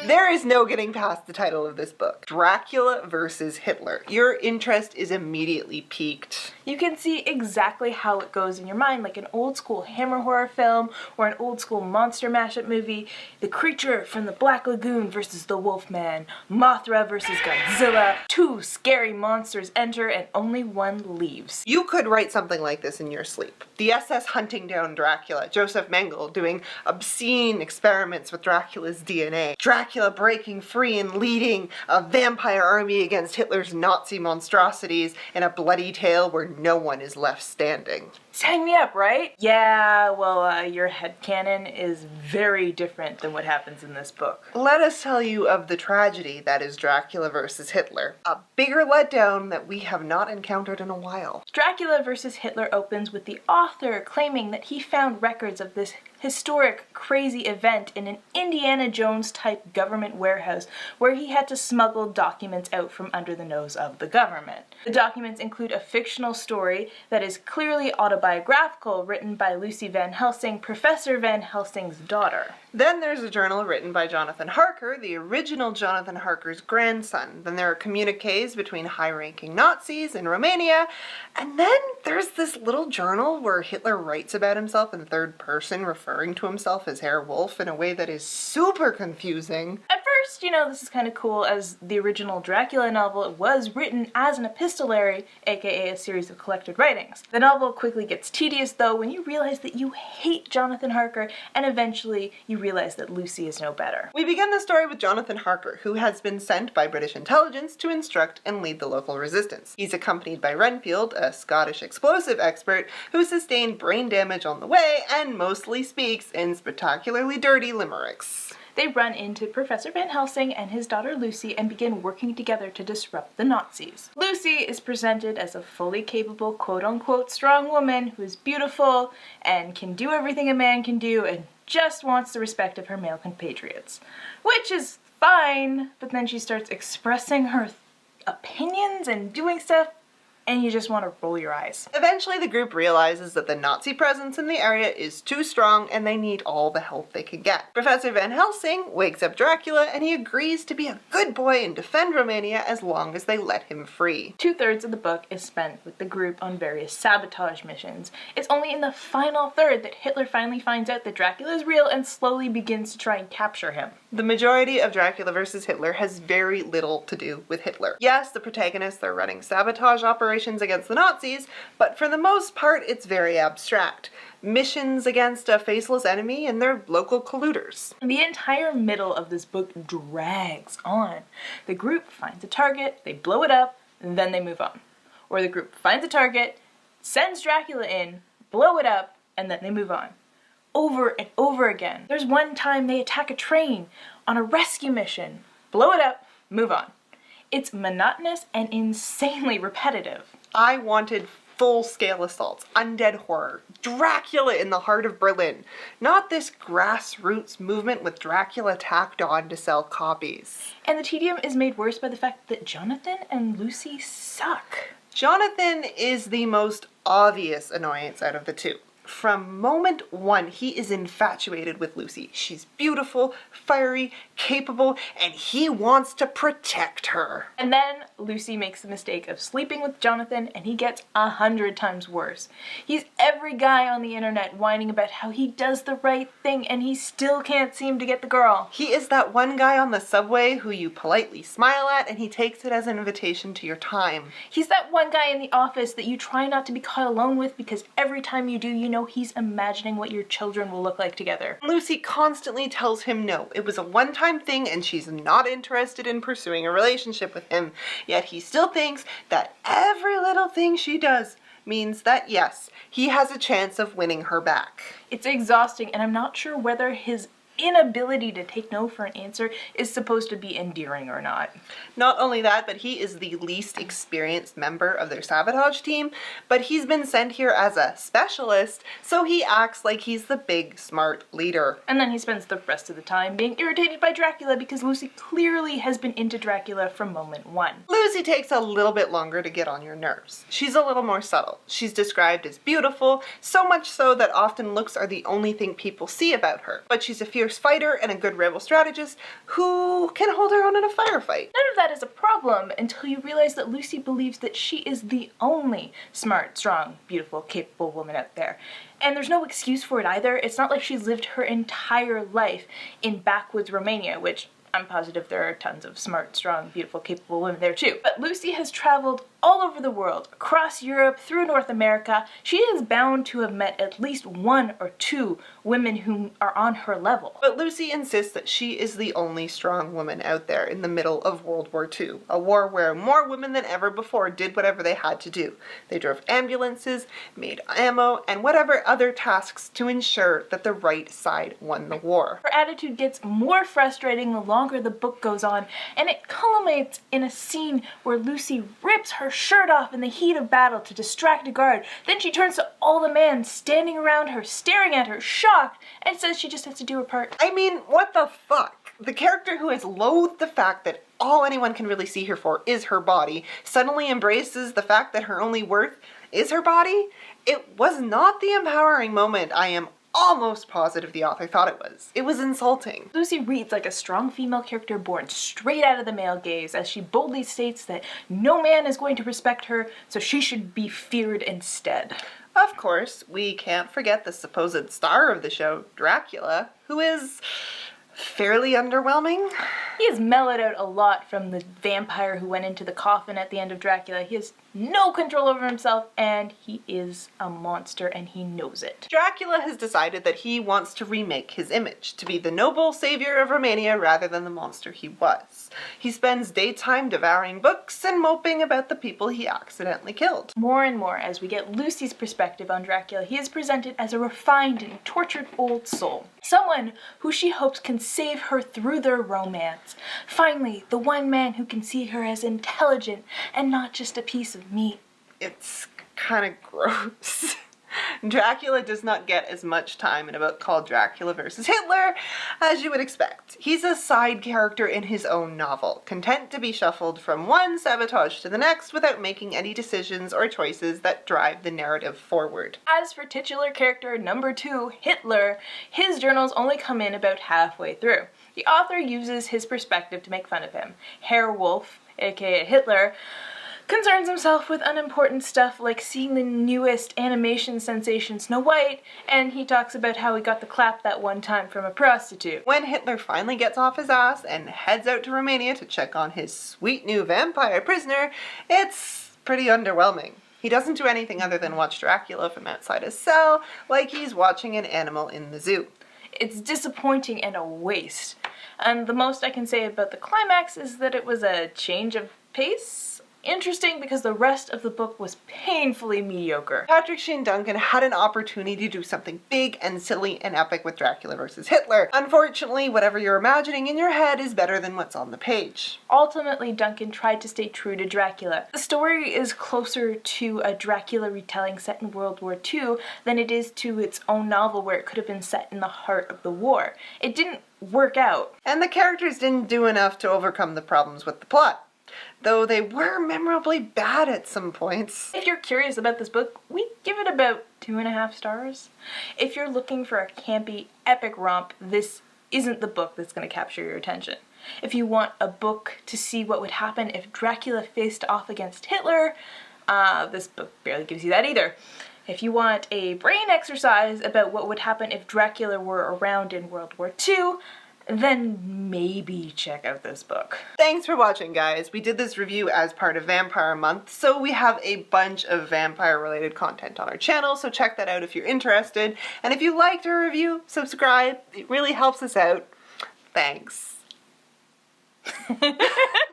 There is no getting past the title of this book. Dracula versus Hitler. Your interest is immediately piqued. You can see exactly how it goes in your mind, like an old school Hammer horror film or an old school monster mashup movie. The creature from the Black Lagoon versus the Wolfman. Mothra versus Godzilla. Two scary monsters enter and only one leaves. You could write something like this in your sleep. The SS hunting down Dracula. Joseph Mengele doing obscene experiments with Dracula's DNA. Dracula breaking free and leading a vampire army against Hitler's Nazi monstrosities in a bloody tale where no one is left standing. Sign me up, right? Yeah, well, your headcanon is very different than what happens in this book. Let us tell you of the tragedy that is Dracula versus Hitler. A bigger letdown that we have not encountered in a while. Dracula versus Hitler opens with the author claiming that he found records of this historic, crazy event in an Indiana Jones-type government warehouse where he had to smuggle documents out from under the nose of the government. The documents include a fictional story that is clearly autobiographical, written by Lucy Van Helsing, Professor Van Helsing's daughter. Then there's a journal written by Jonathan Harker, the original Jonathan Harker's grandson. Then there are communiques between high-ranking Nazis in Romania. And then there's this little journal where Hitler writes about himself in third person, referring to himself as Herr Wolf in a way that is super confusing. At first, you know, this is kind of cool, as the original Dracula novel was written as an epistolary, aka a series of collected writings. The novel quickly gets tedious, though, when you realize that you hate Jonathan Harker, and eventually you realize that Lucy is no better. We begin the story with Jonathan Harker, who has been sent by British intelligence to instruct and lead the local resistance. He's accompanied by Renfield, a Scottish explosive expert who sustained brain damage on the way and mostly speaks in spectacularly dirty limericks. They run into Professor Van Helsing and his daughter Lucy and begin working together to disrupt the Nazis. Lucy is presented as a fully capable, quote-unquote, strong woman who is beautiful and can do everything a man can do and just wants the respect of her male compatriots. Which is fine, but then she starts expressing her opinions and doing stuff, and you just want to roll your eyes. Eventually the group realizes that the Nazi presence in the area is too strong and they need all the help they can get. Professor Van Helsing wakes up Dracula and he agrees to be a good boy and defend Romania as long as they let him free. 2/3 of the book is spent with the group on various sabotage missions. It's only in the final third that Hitler finally finds out that Dracula is real and slowly begins to try and capture him. The majority of Dracula versus Hitler has very little to do with Hitler. Yes, the protagonists are running sabotage operations against the Nazis, but for the most part it's very abstract. Missions against a faceless enemy and their local colluders. The entire middle of this book drags on. The group finds a target, they blow it up, and then they move on. Or the group finds a target, sends Dracula in, blow it up, and then they move on. Over and over again. There's one time they attack a train on a rescue mission, blow it up, move on. It's monotonous and insanely repetitive. I wanted full-scale assaults, undead horror, Dracula in the heart of Berlin, not this grassroots movement with Dracula tacked on to sell copies. And the tedium is made worse by the fact that Jonathan and Lucy suck. Jonathan is the most obvious annoyance out of the two. From moment one, he is infatuated with Lucy. She's beautiful, fiery, capable, and he wants to protect her. And then Lucy makes the mistake of sleeping with Jonathan and he gets 100 times worse. He's every guy on the internet whining about how he does the right thing and he still can't seem to get the girl. He is that one guy on the subway who you politely smile at and he takes it as an invitation to your time. He's that one guy in the office that you try not to be caught alone with because every time you do, you know he's imagining what your children will look like together. Lucy constantly tells him no, it was a one-time thing and she's not interested in pursuing a relationship with him, yet he still thinks that every little thing she does means that yes, he has a chance of winning her back. It's exhausting, and I'm not sure whether his inability to take no for an answer is supposed to be endearing or not. Not only that, but he is the least experienced member of their sabotage team, but he's been sent here as a specialist, so he acts like he's the big, smart leader. And then he spends the rest of the time being irritated by Dracula because Lucy clearly has been into Dracula from moment one. Lucy takes a little bit longer to get on your nerves. She's a little more subtle. She's described as beautiful, so much so that often looks are the only thing people see about her, but she's a fierce fierce fighter and a good rebel strategist who can hold her own in a firefight. None of that is a problem until you realize that Lucy believes that she is the only smart, strong, beautiful, capable woman out there. And there's no excuse for it either. It's not like she's lived her entire life in backwoods Romania, which I'm positive there are tons of smart, strong, beautiful, capable women there too. But Lucy has traveled all over the world, across Europe, through North America. She is bound to have met at least one or two women who are on her level. But Lucy insists that she is the only strong woman out there in the middle of World War II, a war where more women than ever before did whatever they had to do. They drove ambulances, made ammo, and whatever other tasks to ensure that the right side won the war. Her attitude gets more frustrating the longer the book goes on, and it culminates in a scene where Lucy rips her shirt off in the heat of battle to distract a guard. Then she turns to all the men standing around her, staring at her, shocked, and says she just has to do her part. I mean, what the fuck? The character who has loathed the fact that all anyone can really see her for is her body suddenly embraces the fact that her only worth is her body? It was not the empowering moment I am almost positive the author thought it was. It was insulting. Lucy reads like a strong female character born straight out of the male gaze as she boldly states that no man is going to respect her, so she should be feared instead. Of course, we can't forget the supposed star of the show, Dracula, who is fairly underwhelming. He has mellowed out a lot from the vampire who went into the coffin at the end of Dracula. He has no control over himself, and he is a monster, and he knows it. Dracula has decided that he wants to remake his image, to be the noble savior of Romania rather than the monster he was. He spends daytime devouring books and moping about the people he accidentally killed. More and more, as we get Lucy's perspective on Dracula, he is presented as a refined and tortured old soul. Someone who she hopes can save her through their romance. Finally, the one man who can see her as intelligent and not just a piece of meat. It's kind of gross. Dracula does not get as much time in a book called Dracula vs. Hitler as you would expect. He's a side character in his own novel, content to be shuffled from one sabotage to the next without making any decisions or choices that drive the narrative forward. As for titular character number 2, Hitler, his journals only come in about halfway through. The author uses his perspective to make fun of him. Herr Wolf, aka Hitler, concerns himself with unimportant stuff like seeing the newest animation sensation Snow White, and he talks about how he got the clap that one time from a prostitute. When Hitler finally gets off his ass and heads out to Romania to check on his sweet new vampire prisoner, it's pretty underwhelming. He doesn't do anything other than watch Dracula from outside his cell like he's watching an animal in the zoo. It's disappointing and a waste. And the most I can say about the climax is that it was a change of pace. Interesting because the rest of the book was painfully mediocre. Patrick Sheane Duncan had an opportunity to do something big and silly and epic with Dracula vs. Hitler. Unfortunately, whatever you're imagining in your head is better than what's on the page. Ultimately, Duncan tried to stay true to Dracula. The story is closer to a Dracula retelling set in World War II than it is to its own novel where it could have been set in the heart of the war. It didn't work out. And the characters didn't do enough to overcome the problems with the plot, though they were memorably bad at some points. If you're curious about this book, we give it about 2.5 stars. If you're looking for a campy, epic romp, this isn't the book that's going to capture your attention. If you want a book to see what would happen if Dracula faced off against Hitler, this book barely gives you that either. If you want a brain exercise about what would happen if Dracula were around in World War II, then maybe check out this book. Thanks for watching, guys. We did this review as part of Vampire Month, so we have a bunch of vampire-related content on our channel, so check that out if you're interested. And if you liked our review, subscribe. It really helps us out. Thanks.